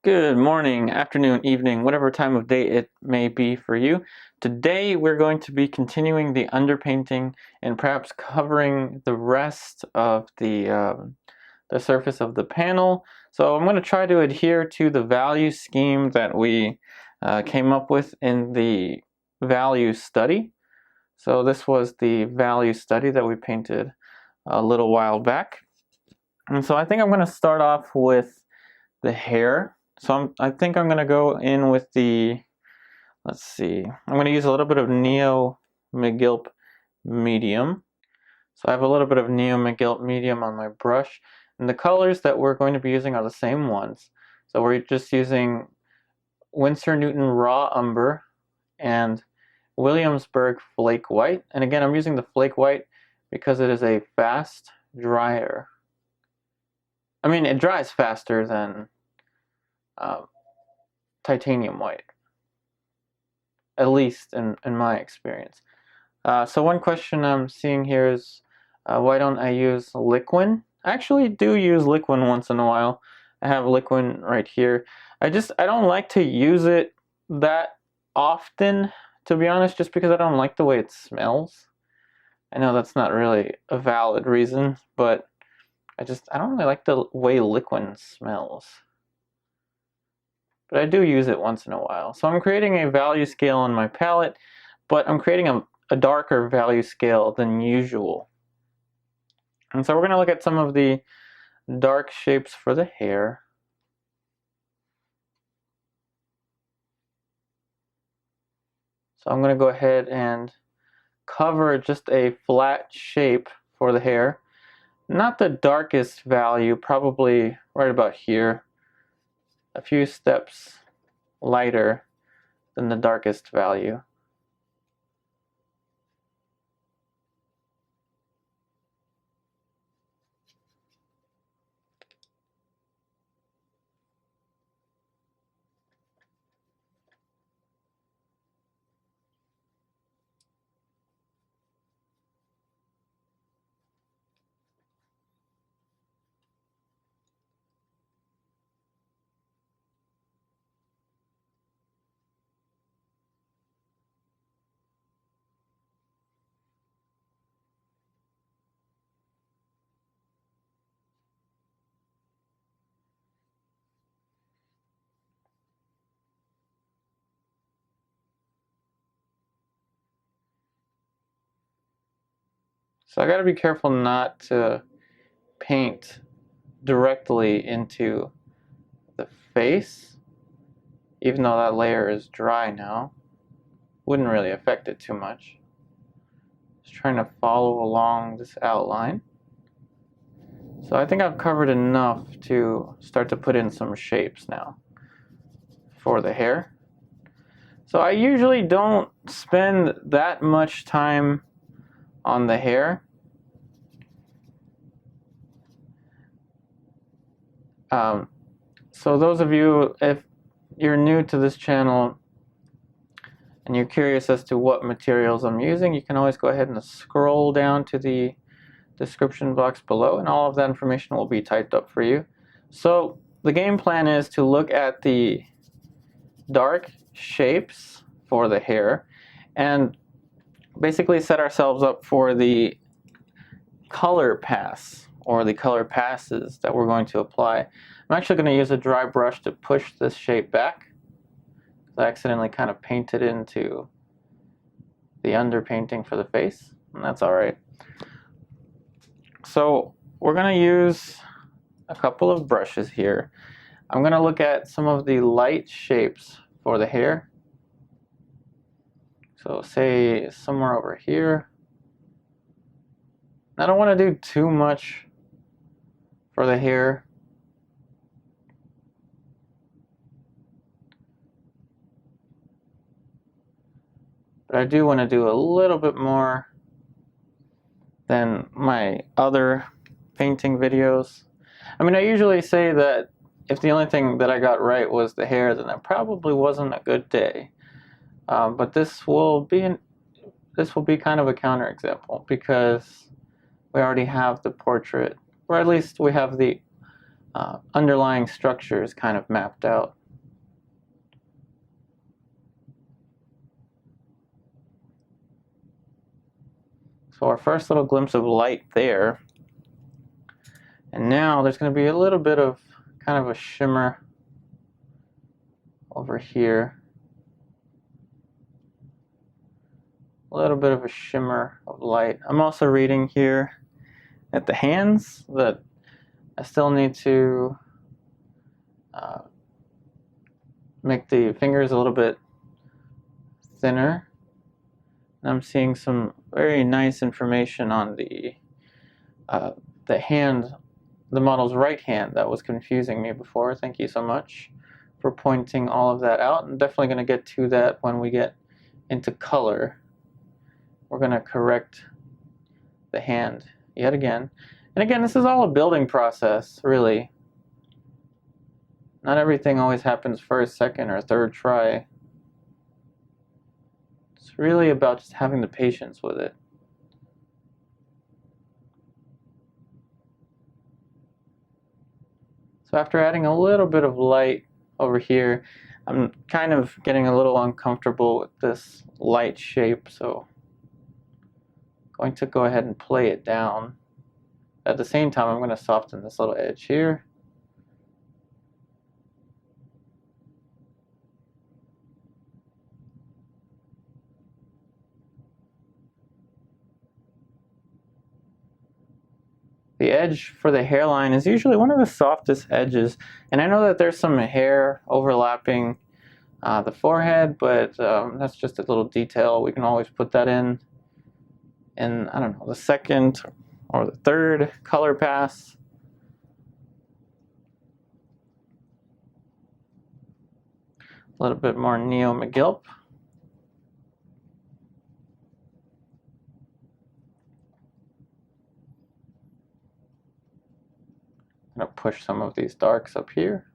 Good morning, afternoon, evening, whatever time of day it may be for you. Today we're going to be continuing the underpainting and perhaps covering the rest of the surface of the panel. So I'm going to try to adhere to the value scheme that we came up with in the value study. So this was the value study that we painted a little while back. And so I think I'm going to start off with the hair. So I think I'm going to go in with let's see, I'm going to use a little bit of Neo-Megilp medium. So I have a little bit of Neo-Megilp medium on my brush. And the colors that we're going to be using are the same ones. So we're just using Winsor Newton Raw Umber and Williamsburg Flake White. And again, I'm using the Flake White because it is a fast dryer. I mean, it dries faster than titanium white, at least in my experience. So one question I'm seeing here is why don't I use Liquin? I actually do use Liquin once in a while. I have Liquin right here. I don't like to use it that often, to be honest, just because I don't like the way it smells. I know that's not really a valid reason, but I don't really like the way Liquin smells. But I do use it once in a while. So I'm creating a value scale on my palette, but I'm creating a darker value scale than usual. And so we're going to look at some of the dark shapes for the hair. So I'm going to go ahead and cover just a flat shape for the hair. Not the darkest value, probably right about here. A few steps lighter than the darkest value. So I got to be careful not to paint directly into the face, even though that layer is dry now. Wouldn't really affect it too much. Just trying to follow along this outline. So I think I've covered enough to start to put in some shapes now for the hair. So I usually don't spend that much time on the hair. So those of you, if you're new to this channel and you're curious as to what materials I'm using, you can always go ahead and scroll down to the description box below, and all of that information will be typed up for you. So the game plan is to look at the dark shapes for the hair and basically set ourselves up for the color pass or the color passes that we're going to apply. I'm actually going to use a dry brush to push this shape back. I accidentally kind of painted into the underpainting for the face, and that's alright. So we're going to use a couple of brushes here. I'm going to look at some of the light shapes for the hair. So say somewhere over here. I don't want to do too much for the hair. But I do want to do a little bit more than my other painting videos. I mean, I usually say that if the only thing that I got right was the hair, then it probably wasn't a good day. But this will be kind of a counterexample because we already have the portrait, or at least we have the underlying structure is kind of mapped out. So our first little glimpse of light there. And now there's going to be a little bit of kind of a shimmer over here. A little bit of a shimmer of light. I'm also reading here at the hands that I still need to make the fingers a little bit thinner. And I'm seeing some very nice information on the hand, the model's right hand that was confusing me before. Thank you so much for pointing all of that out. I'm definitely going to get to that when we get into color. We're going to correct the hand yet again. And again, this is all a building process, really. Not everything always happens first, second, or third try. It's really about just having the patience with it. So after adding a little bit of light over here, I'm kind of getting a little uncomfortable with this light shape, so I'm going to go ahead and play it down. At the same time, I'm going to soften this little edge here. The edge for the hairline is usually one of the softest edges, and I know that there's some hair overlapping the forehead, but that's just a little detail. We can always put that in, I don't know, the second or the third color pass. A little bit more Neo-Megilp. I'm going to push some of these darks up here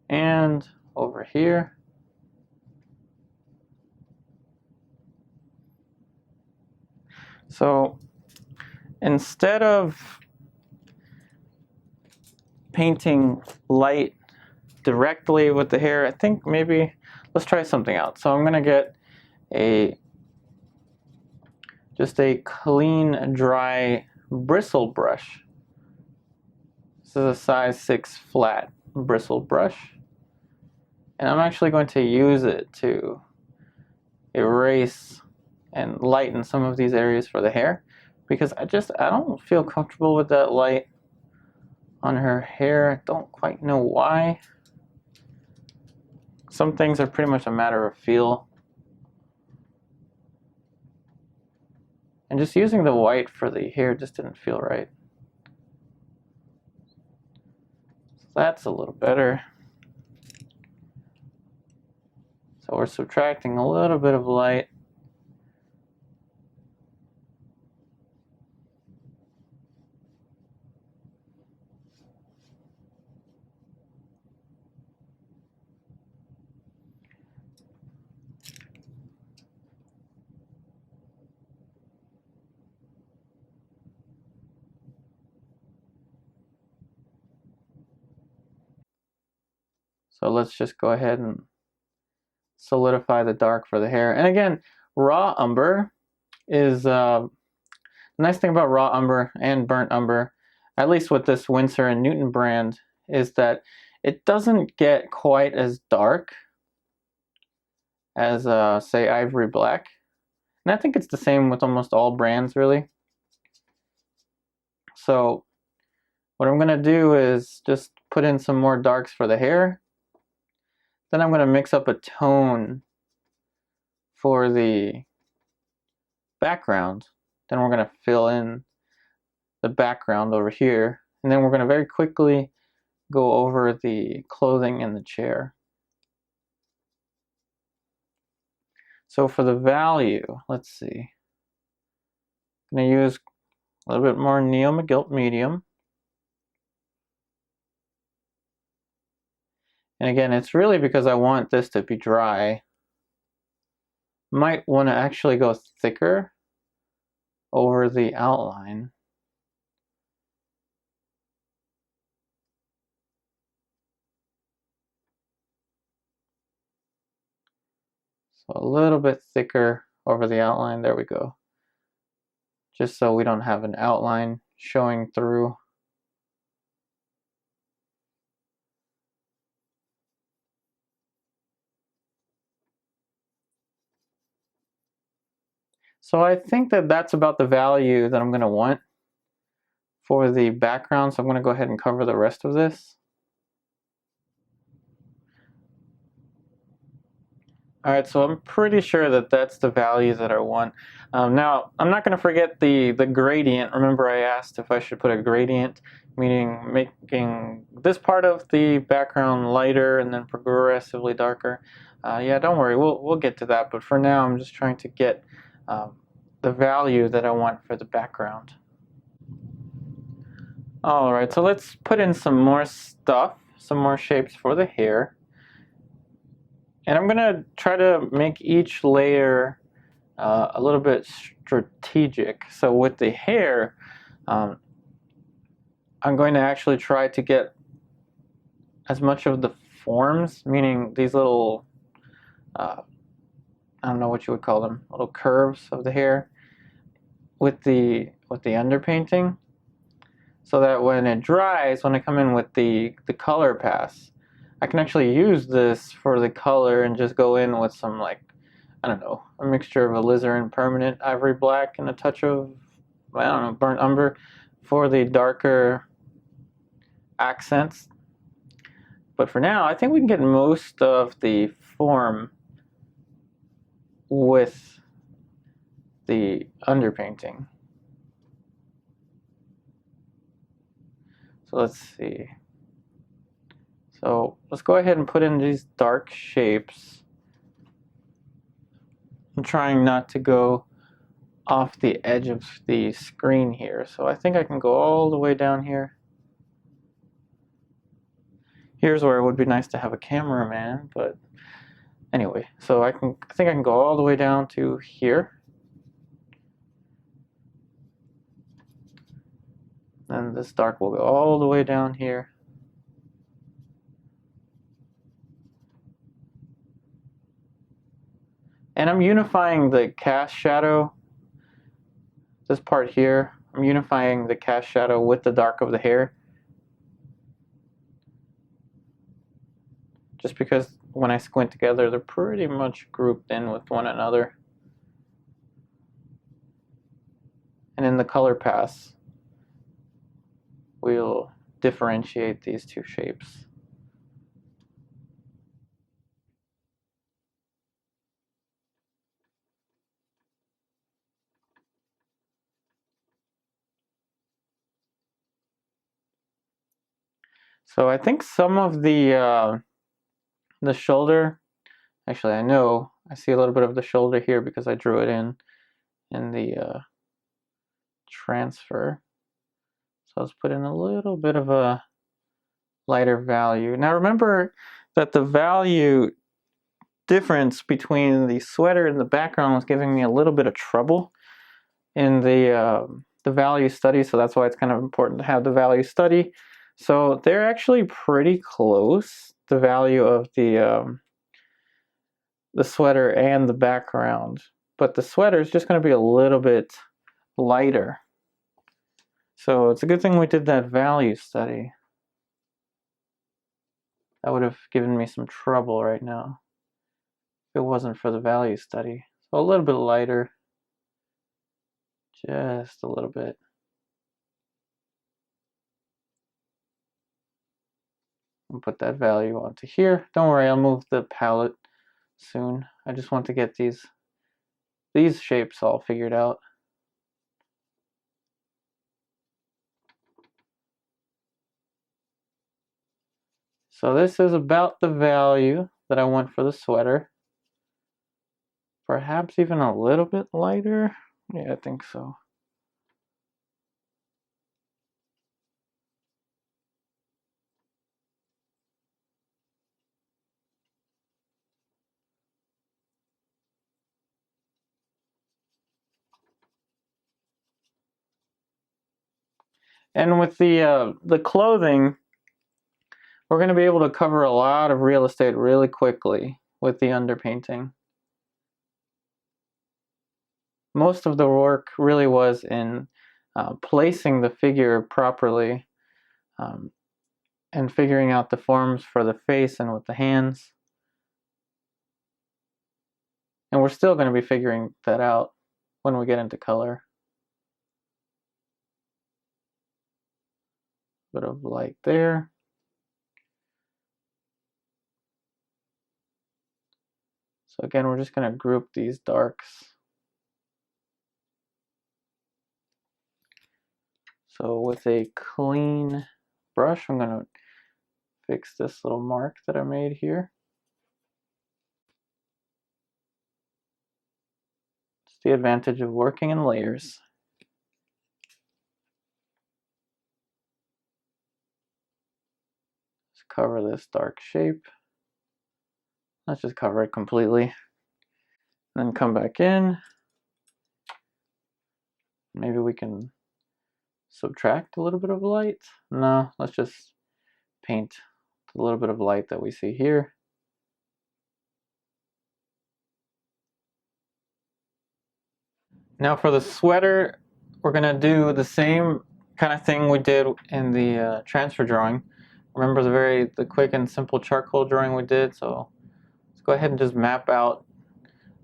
and over here. So instead of painting light directly with the hair, I think maybe let's try something out. So I'm going to get just a clean, dry bristle brush. This is a size 6 flat bristle brush, and I'm actually going to use it to erase and lighten some of these areas for the hair, because I don't feel comfortable with that light on her hair. I don't quite know why. Some things are pretty much a matter of feel. And just using the white for the hair just didn't feel right. That's a little better. So we're subtracting a little bit of light. So let's just go ahead and solidify the dark for the hair. And again, raw umber is the nice thing about raw umber and burnt umber, at least with this Winsor and Newton brand, is that it doesn't get quite as dark as say ivory black. And I think it's the same with almost all brands, really. So what I'm going to do is just put in some more darks for the hair. Then I'm going to mix up a tone for the background. Then we're going to fill in the background over here. And then we're going to very quickly go over the clothing in the chair. So for the value, let's see. I'm going to use a little bit more Neo-Megilp medium. And again, it's really because I want this to be dry. Might want to actually go thicker over the outline. So a little bit thicker over the outline. There we go. Just so we don't have an outline showing through. So I think that that's about the value that I'm going to want for the background. So I'm going to go ahead and cover the rest of this. All right, so I'm pretty sure that that's the value that I want. Now, I'm not going to forget the gradient. Remember I asked if I should put a gradient, meaning making this part of the background lighter and then progressively darker. Yeah, don't worry, we'll get to that. But for now, I'm just trying to get the value that I want for the background. All right, so let's put in some more stuff, some more shapes for the hair. And I'm going to try to make each layer a little bit strategic. So with the hair, I'm going to actually try to get as much of the forms, meaning these little, I don't know what you would call them, little curves of the hair, with the underpainting, so that when it dries, when I come in with the color pass, I can actually use this for the color and just go in with some, like, I don't know, a mixture of alizarin permanent ivory black and a touch of, I don't know, burnt umber for the darker accents. But for now, I think we can get most of the form with the underpainting. So let's see. So let's go ahead and put in these dark shapes. I'm trying not to go off the edge of the screen here. So I think I can go all the way down here. Here's where it would be nice to have a cameraman, but anyway, so I think I can go all the way down to here. And this dark will go all the way down here. And I'm unifying the cast shadow, this part here, I'm unifying the cast shadow with the dark of the hair. Just because when I squint together, they're pretty much grouped in with one another. And in the color pass, we'll differentiate these two shapes. So I think some of the shoulder, actually I know, I see a little bit of the shoulder here because I drew it in the transfer. So let's put in a little bit of a lighter value. Now remember that the value difference between the sweater and the background was giving me a little bit of trouble in the value study, so that's why it's kind of important to have the value study. So they're actually pretty close, the value of the sweater and the background, but the sweater is just going to be a little bit lighter. So it's a good thing we did that value study. That would have given me some trouble right now if it wasn't for the value study. So a little bit lighter, just a little bit. And put that value onto here. Don't worry, I'll move the palette soon. I just want to get these shapes all figured out. So this is about the value that I want for the sweater. Perhaps even a little bit lighter. Yeah, I think so. And with the clothing, we're going to be able to cover a lot of real estate really quickly with the underpainting. most of the work really was in placing the figure properly and figuring out the forms for the face and with the hands. And we're still going to be figuring that out when we get into color. Bit of light there. So again, we're just going to group these darks. So with a clean brush, I'm going to fix this little mark that I made here. It's the advantage of working in layers. Let's cover this dark shape. Let's just cover it completely. Then come back in. Maybe we can subtract a little bit of light. No, let's just paint a little bit of light that we see here. Now for the sweater, we're going to do the same kind of thing we did in the transfer drawing. Remember the quick and simple charcoal drawing we did? So let's go ahead and just map out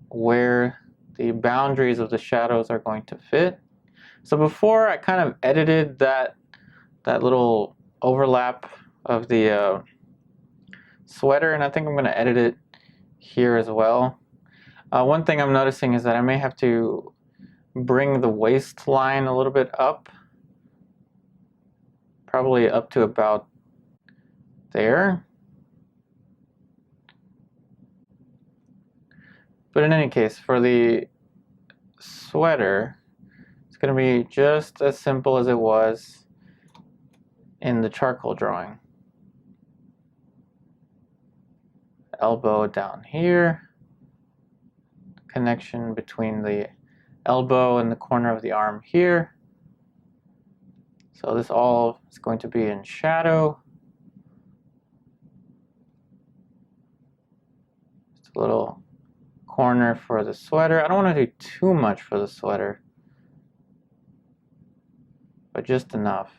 where the boundaries of the shadows are going to fit. So before, I kind of edited that little overlap of the sweater, and I think I'm going to edit it here as well. One thing I'm noticing is that I may have to bring the waistline a little bit up, probably up to about there. But in any case, for the sweater, it's going to be just as simple as it was in the charcoal drawing. Elbow down here, connection between the elbow and the corner of the arm here. So this all is going to be in shadow. Just a little corner for the sweater. I don't want to do too much for the sweater, but just enough.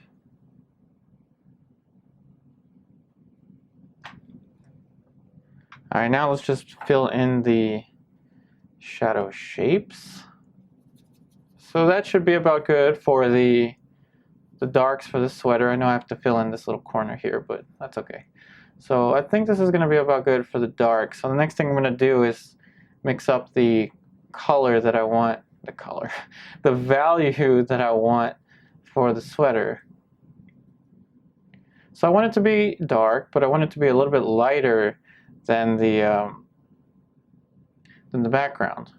Alright, now let's just fill in the shadow shapes. So that should be about good for the darks for the sweater. I know I have to fill in this little corner here, but that's okay. So I think this is going to be about good for the dark. So the next thing I'm going to do is mix up the color that I want, the value that I want for the sweater. So I want it to be dark, but I want it to be a little bit lighter than the background.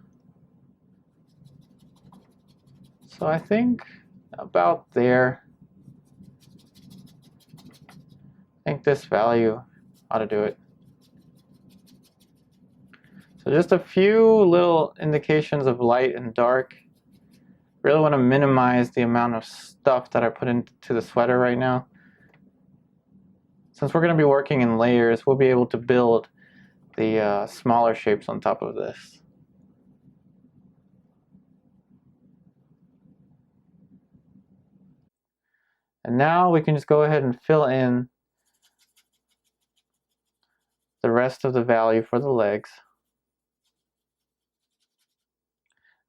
So I think about there. I think this value ought to do it. So just a few little indications of light and dark. Really want to minimize the amount of stuff that I put into the sweater right now. Since we're going to be working in layers, we'll be able to build the smaller shapes on top of this. And now we can just go ahead and fill in the rest of the value for the legs.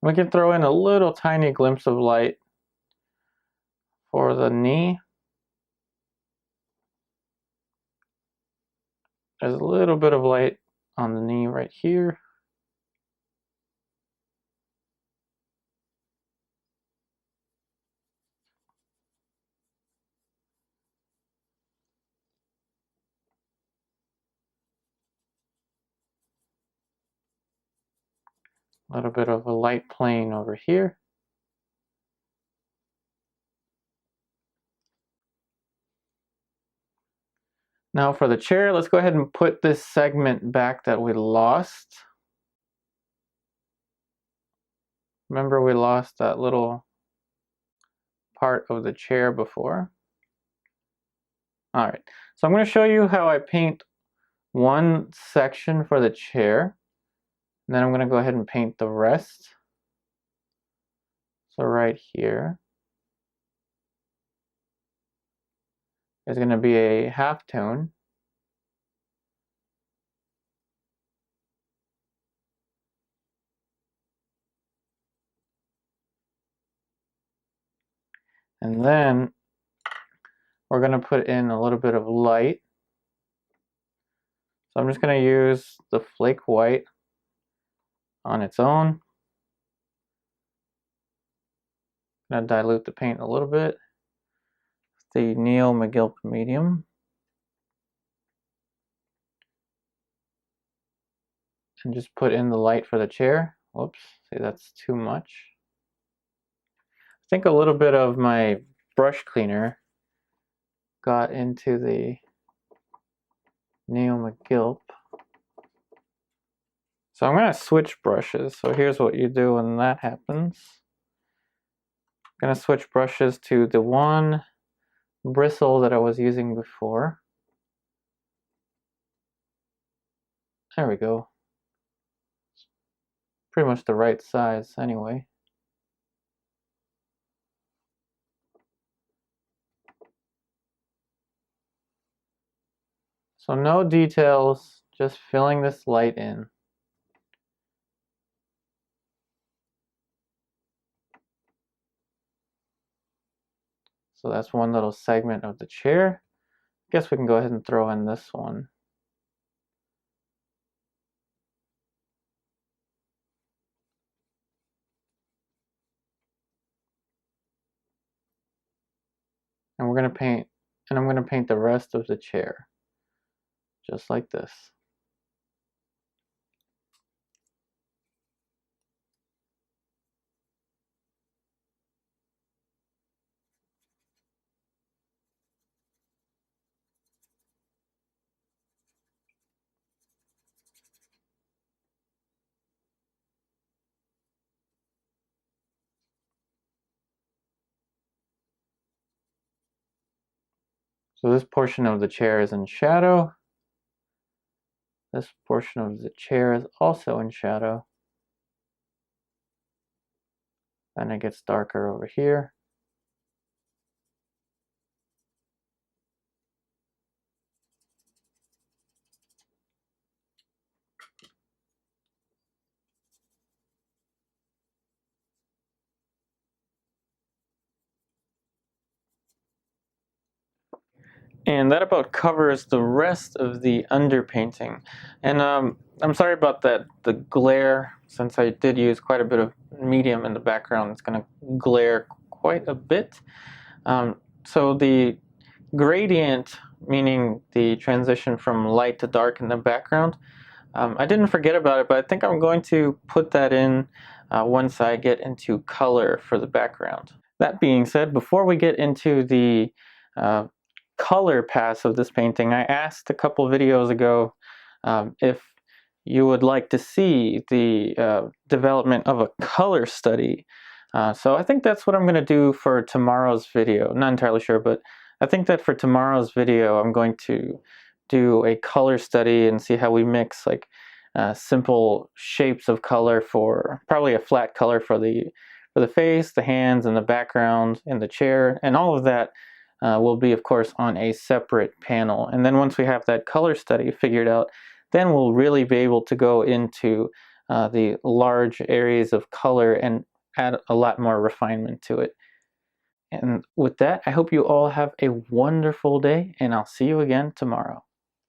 We can throw in a little tiny glimpse of light for the knee. There's a little bit of light on the knee right here. A little bit of a light plane over here. Now for the chair, let's go ahead and put this segment back that we lost. Remember, we lost that little part of the chair before. All right, so I'm going to show you how I paint one section for the chair, and then I'm going to go ahead and paint the rest. So right here is going to be a half tone. And then we're going to put in a little bit of light. So I'm just going to use the Flake white on its own. I'm going to dilute the paint a little bit. The Neo-Megilp medium. And just put in the light for the chair. Whoops, see, that's too much. I think a little bit of my brush cleaner got into the Neo-Megilp. So I'm going to switch brushes. So here's what you do when that happens. I'm going to switch brushes to the one bristle that I was using before. There we go. Pretty much the right size anyway. So no details, just filling this light in. So that's one little segment of the chair. I guess we can go ahead and throw in this one. And we're going to paint, and I'm going to paint the rest of the chair, just like this. So this portion of the chair is in shadow. This portion of the chair is also in shadow. Then it gets darker over here. And that about covers the rest of the underpainting. And I'm sorry about that, the glare, since I did use quite a bit of medium in the background, it's going to glare quite a bit. So the gradient, meaning the transition from light to dark in the background, I didn't forget about it, but I think I'm going to put that in once I get into color for the background. That being said, before we get into the color pass of this painting, I asked a couple videos ago if you would like to see the development of a color study. So I think that's what I'm going to do for tomorrow's video. Not entirely sure, but I think that for tomorrow's video I'm going to do a color study and see how we mix like simple shapes of color for probably a flat color for the face, the hands, and the background, and the chair, and all of that will be, of course, on a separate panel. And then once we have that color study figured out, then we'll really be able to go into the large areas of color and add a lot more refinement to it. And with that, I hope you all have a wonderful day, and I'll see you again tomorrow.